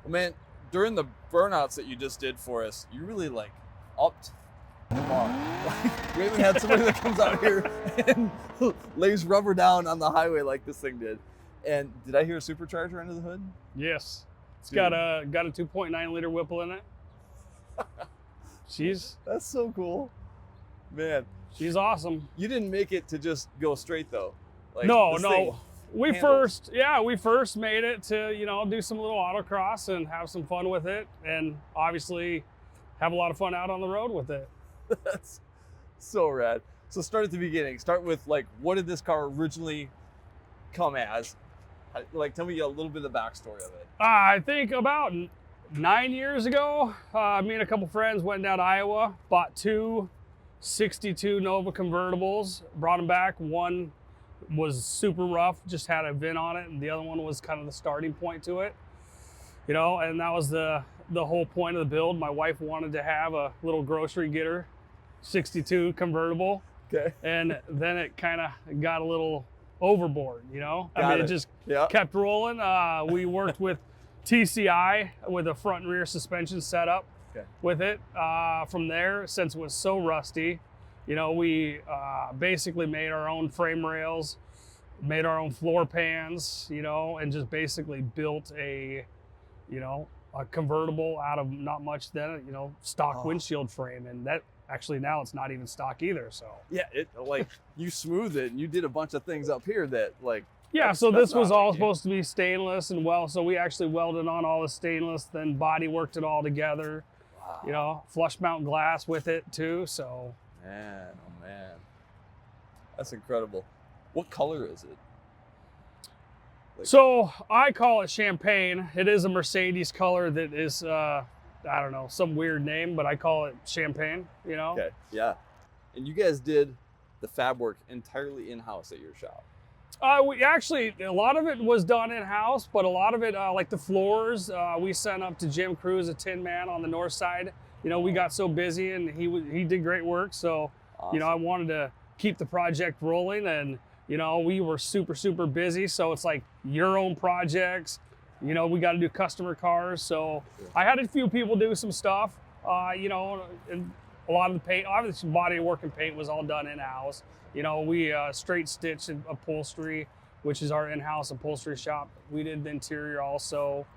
Well, man, during the burnouts that you just did for us, you really like upped the bar. Like, we haven't had somebody that comes out here and lays rubber down on the highway like this thing did. And did I hear a supercharger under the hood? Yes. It's Dude. got a 2.9 liter Whipple in it. That's so cool. Man. She's awesome. You didn't make it to just go straight though. Like, No. We handles. first made it to, do some little autocross and have some fun with it, and obviously have a lot of fun out on the road with it. That's so rad. So start at the beginning. Start with like, what did this car originally come as? Like, tell me a little bit of the backstory of it. I think about 9 years ago, me and a couple friends went down to Iowa, bought two 62 Nova convertibles, brought them back. One was super rough, just had a VIN on it, and the other one was kind of the starting point to it, and that was the whole point of the build. My wife wanted to have a little grocery getter 62 convertible. Okay. And then it kind of got a little overboard, it just kept rolling. We worked with TCI with a front and rear suspension setup with it. From there, since it was so rusty, we basically made our own frame rails, made our own floor pans, and just basically built a convertible out of not much then, stock windshield frame. And that actually now it's not even stock either. So yeah, it like you smoothed it and you did a bunch of things up here that like. Yeah, so this was all supposed to be stainless and so we actually welded on all the stainless, then body worked it all together. Wow. Flush mount glass with it too, so. Man, oh man. That's incredible. What color is it? So I call it champagne. It is a Mercedes color that is, I don't know, some weird name, but I call it champagne, Okay, yeah. And you guys did the fab work entirely in-house at your shop? We actually, a lot of it was done in-house, but a lot of it, like the floors, we sent up to Jim Cruz, a Tin Man on the north side. We got so busy and he did great work. So, awesome. I wanted to keep the project rolling, and, we were super, super busy. So it's like your own projects, we got to do customer cars. So I had a few people do some stuff, and a lot of the paint, obviously body work and paint was all done in-house. We straight stitched upholstery, which is our in-house upholstery shop. We did the interior also,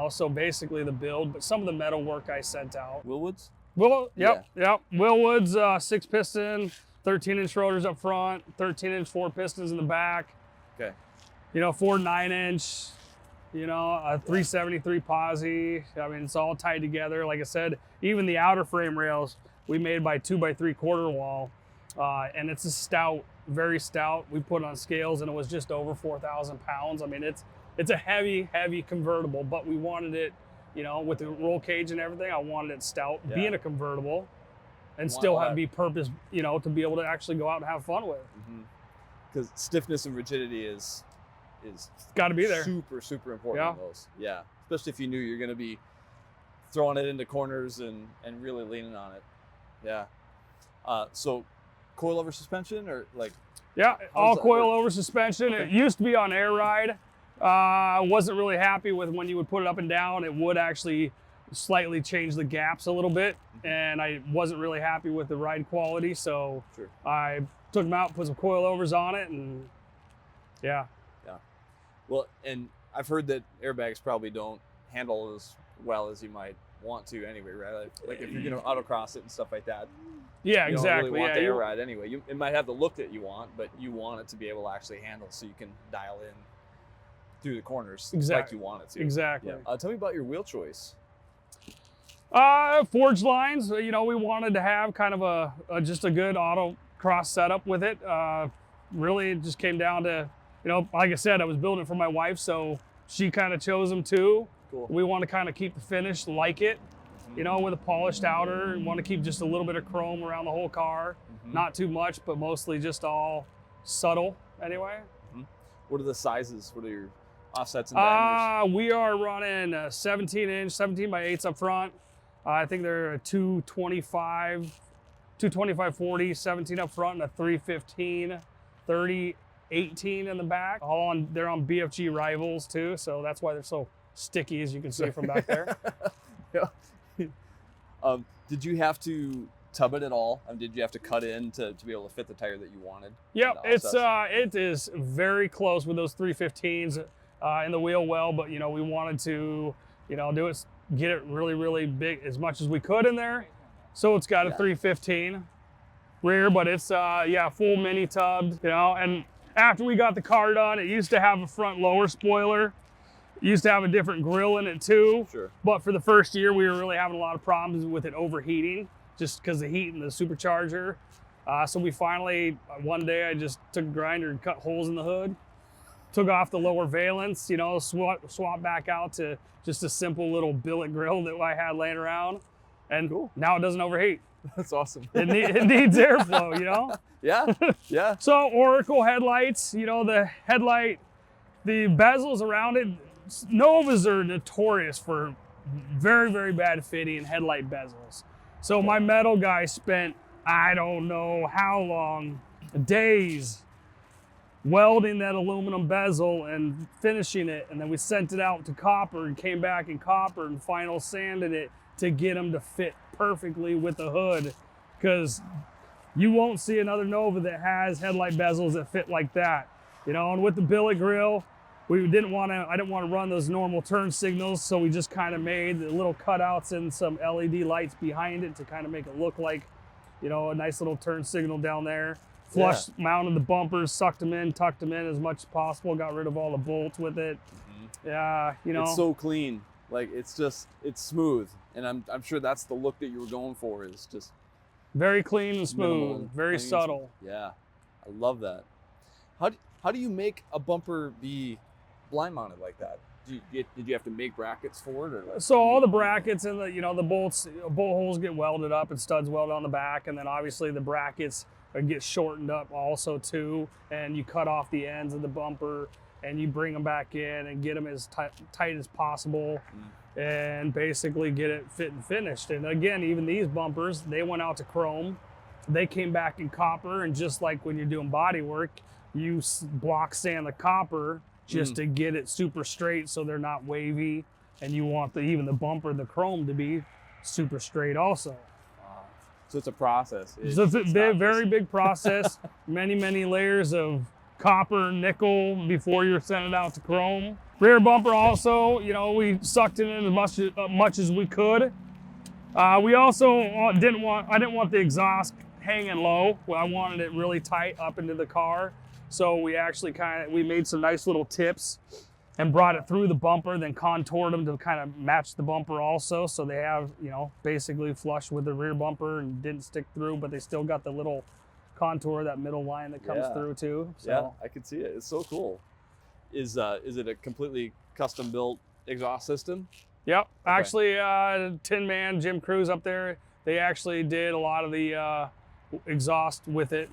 so basically the build, but some of the metal work I sent out. Willwoods? Yep. Willwoods, 6-piston, 13-inch rotors up front, 13-inch 4 pistons in the back. Okay. 4 9-inch, a 373 posi. I mean, it's all tied together. Like I said, even the outer frame rails we made by 2x3/4 wall. And it's a stout, very stout. We put it on scales and it was just over 4,000 pounds. I mean, it's a heavy, heavy convertible, but we wanted it, with the roll cage and everything, I wanted it stout, being a convertible, and still be purpose, to be able to actually go out and have fun with. Because stiffness and rigidity is got to be there. Super, super important on those. Yeah, especially if you knew you're going to be throwing it into corners and really leaning on it. Yeah. So coilover suspension or like? Yeah, all coilover suspension. Okay. It used to be on air ride. Wasn't really happy with when you would put it up and down. It would actually slightly change the gaps a little bit, and I wasn't really happy with the ride quality. So I took them out, put some coilovers on it, and yeah. Well, and I've heard that airbags probably don't handle as well as you might want to anyway, right? Like if you're going to autocross it and stuff like that. Yeah, you exactly. Don't really want the air ride anyway. It might have the look that you want, but you want it to be able to actually handle so you can dial in through the corners like you want it to. Exactly. Yeah. Tell me about your wheel choice. Forged lines. We wanted to have kind of just a good autocross setup with it. Really, it just came down to, like I said, I was building it for my wife, so she kind of chose them too. Cool. We want to kind of keep the finish like it. With a polished outer, and want to keep just a little bit of chrome around the whole car. Not too much, but mostly just all subtle anyway. What are the sizes? What are your offsets and diameters? We are running 17-inch, 17 by 8s up front. I think they're a 225, 40, 17 up front, and a 315, 30, 18 in the back. They're on BFG rivals too, so that's why they're so sticky, as you can see from back there. Yeah. Did you have to tub it at all? Did you have to cut in to be able to fit the tire that you wanted? Yep, it is very close with those 315s in the wheel well, but we wanted to get it really big as much as we could in there. So it's got a 315 rear, but it's full mini tubbed, and after we got the car done, it used to have a front lower spoiler. It used to have a different grill in it too. Sure. But for the first year, we were really having a lot of problems with it overheating, just because of the heat in the Supercharger. So we finally, one day I just took a grinder and cut holes in the hood, took off the lower valence, swap back out to just a simple little billet grill that I had laying around. And now it doesn't overheat. That's awesome. It needs airflow, Yeah. So Oracle headlights, the bezels around it, Novas are notorious for very bad fitting headlight bezels. So my metal guy spent, I don't know how long, days welding that aluminum bezel and finishing it. And then we sent it out to copper and came back in copper and final sanded it to get them to fit perfectly with the hood. Because you won't see another Nova that has headlight bezels that fit like that. And with the billet grill, I didn't want to run those normal turn signals, so we just kind of made the little cutouts and some LED lights behind it to kind of make it look like, a nice little turn signal down there. Flush mounted the bumpers, sucked them in, tucked them in as much as possible, got rid of all the bolts with it. Mm-hmm. Yeah, It's so clean. Like, it's smooth. And I'm sure that's the look that you were going for, is just very clean and smooth, very subtle. Yeah, I love that. How do you make a bumper be blind mounted like that? Did you have to make brackets for it? Or? So all the brackets and the bolt holes get welded up and studs welded on the back, and then obviously the brackets get shortened up also too, and you cut off the ends of the bumper and you bring them back in and get them as tight as possible. And basically get it fit and finished. And again, even these bumpers, they went out to chrome, they came back in copper, and just like when you're doing body work, you block sand the copper just to get it super straight so they're not wavy, and you want even the bumper, the chrome, to be super straight also. Wow. So it's a process. It's a very big process, many layers of copper, nickel before you're sending it out to chrome. Rear bumper also, we sucked it in as much as we could. We also didn't want the exhaust hanging low. I wanted it really tight up into the car. So we actually we made some nice little tips and brought it through the bumper, then contoured them to kind of match the bumper also. So they have, basically flush with the rear bumper and didn't stick through, but they still got the little contour, that middle line that comes through too. So. Yeah, I can see it. It's so cool. Is it a completely custom built exhaust system? Yep. Okay. Actually, Tin Man, Jim Cruz up there, they actually did a lot of the exhaust with it.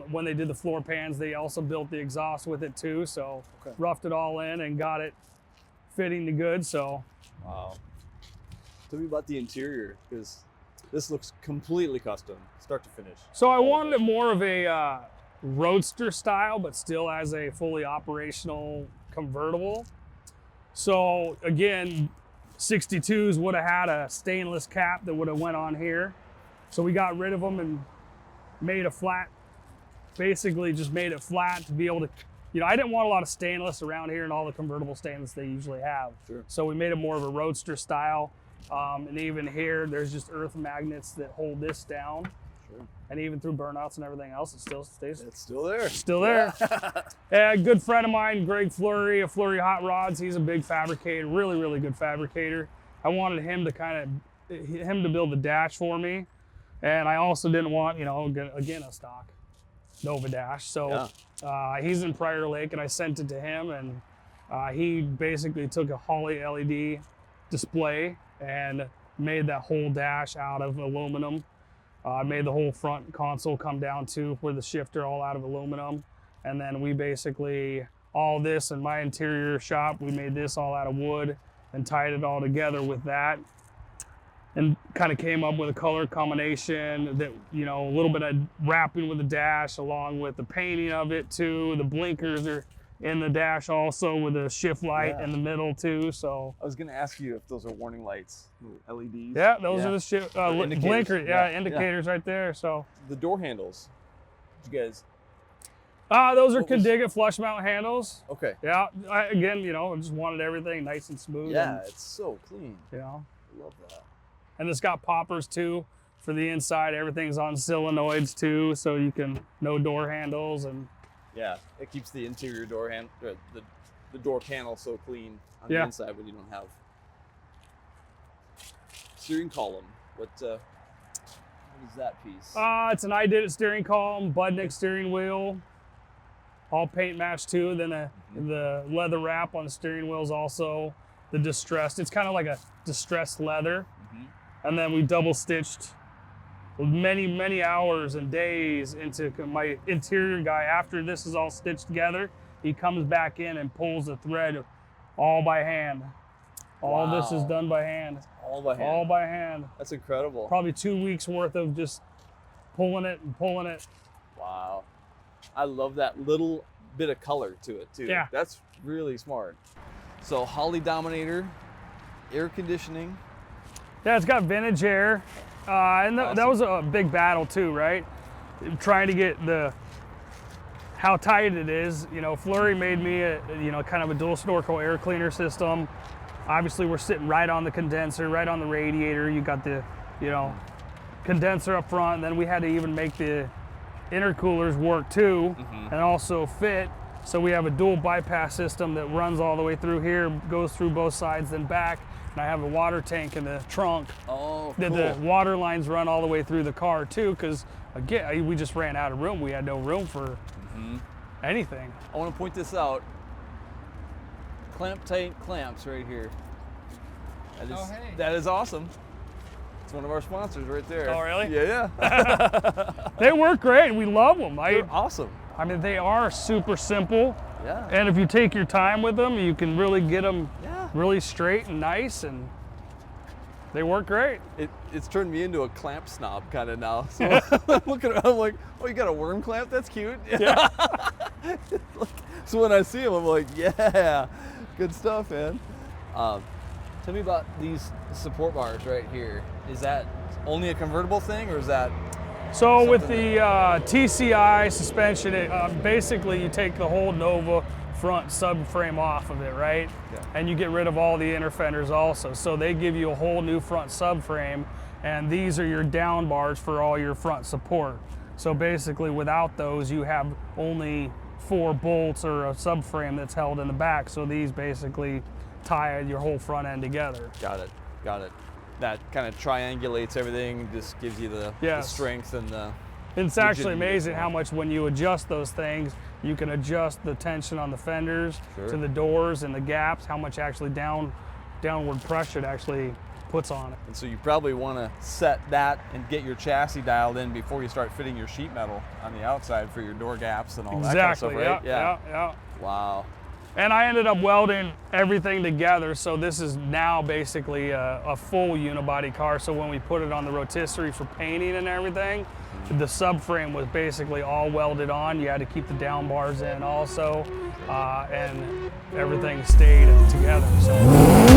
When they did the floor pans, they also built the exhaust with it too. So roughed it all in and got it fitting the good. So. Wow. Tell me about the interior, because this looks completely custom, start to finish. So I wanted it more of a roadster style, but still as a fully operational convertible. So again, 62s would have had a stainless cap that would have went on here. So we got rid of them and made a flat, basically just made it flat to be able to, I didn't want a lot of stainless around here and all the convertible stainless they usually have. Sure. So we made it more of a roadster style. And even here, there's just earth magnets that hold this down. Sure. And even through burnouts and everything else, it still stays. It's still there. Still there. Yeah. A good friend of mine, Greg Fleury of Fleury Hot Rods. He's a big fabricator, really good fabricator. I wanted him to build the dash for me. And I also didn't want, again, a stock Nova dash. So he's in Prior Lake, and I sent it to him, and he basically took a Holley LED display and made that whole dash out of aluminum. Made the whole front console come down too, with the shifter all out of aluminum. And then we basically, all this in my interior shop, we made this all out of wood and tied it all together with that. And kind of came up with a color combination that, a little bit of wrapping with the dash along with the painting of it too. The blinkers are in the dash also with a shift light Yeah. in the middle too. So I was gonna ask you if those are warning lights, LEDs. yeah, those are the shift indicators. blinker, Yeah, indicators right there. So The door handles. Did you guys? those are What was- Cadiga flush mount handles. Okay. Yeah, again, you know, I just wanted everything nice and smooth. Yeah, and, it's so clean. you know, I love that. and it's got poppers too for the inside. Everything's on solenoids too, so you can no door handles and Yeah, it keeps the interior door the door panel so clean on Yeah. the inside when you don't have steering column. What is that piece? it's an I Did It steering column, Budnick steering wheel, all paint matched too. Then the leather wrap on the steering wheels also. The distressed, it's kind of like a distressed leather. And then we double stitched many hours and days into my interior guy. After this is all stitched together, he comes back in and pulls the thread all by hand. All this is Wow. done by hand. All by hand. All by hand. That's incredible. Probably 2 weeks worth of just pulling it and pulling it. Wow. I love that little bit of color to it too. Yeah. That's really smart. So Holley Dominator, air conditioning. Yeah, it's got vintage air. And that Awesome. was a big battle too, right? Trying to get how tight it is. You know, Flurry made me kind of a dual snorkel air cleaner system. Obviously we're sitting right on the condenser, right on the radiator. You got the, condenser up front. And then we had to even make the intercoolers work too and also fit. So we have a dual bypass system that runs all the way through here, goes through both sides, then back. And I have a water tank in the trunk. Oh, that cool. the water lines run all the way through the car too, because again, we just ran out of room. We had no room for anything. I want to point this out. Clamp tight clamps right here. That is, Oh, hey. That is awesome. It's one of our sponsors right there. Oh, really? Yeah, yeah. They work great. We love them. They're awesome. I mean, they are super simple. Yeah. And if you take your time with them, you can really get them Yeah. really straight and nice, and they work great. It's turned me into a clamp snob kind of now. So I'm looking around, I'm like, oh, you got a worm clamp? That's cute. Yeah. So when I see them, I'm like, yeah, good stuff, man. Tell me about these support bars right here. Is that only a convertible thing, or is that? So with something the TCI suspension, basically you take the whole Nova front subframe off of it, right? Yeah. And you get rid of all the inner fenders also. So they give you a whole new front subframe, and these are your down bars for all your front support. So basically without those, you have only 4 bolts or a subframe that's held in the back. So these basically tie your whole front end together. Got it. That kind of triangulates everything, just gives you the Yes. strength and the. It's actually Legitimate amazing design. how much when you adjust those things, you can adjust the tension on the fenders Sure. to the doors and the gaps, how much actually downward pressure it actually puts on it. And so you probably want to set that and get your chassis dialed in before you start fitting your sheet metal on the outside for your door gaps and all that kind of stuff, right? yeah. Wow. And I ended up welding everything together, so this is now basically a full unibody car. So when we put it on the rotisserie for painting and everything, the subframe was basically all welded on. You had to keep the down bars in also, and everything stayed together. So.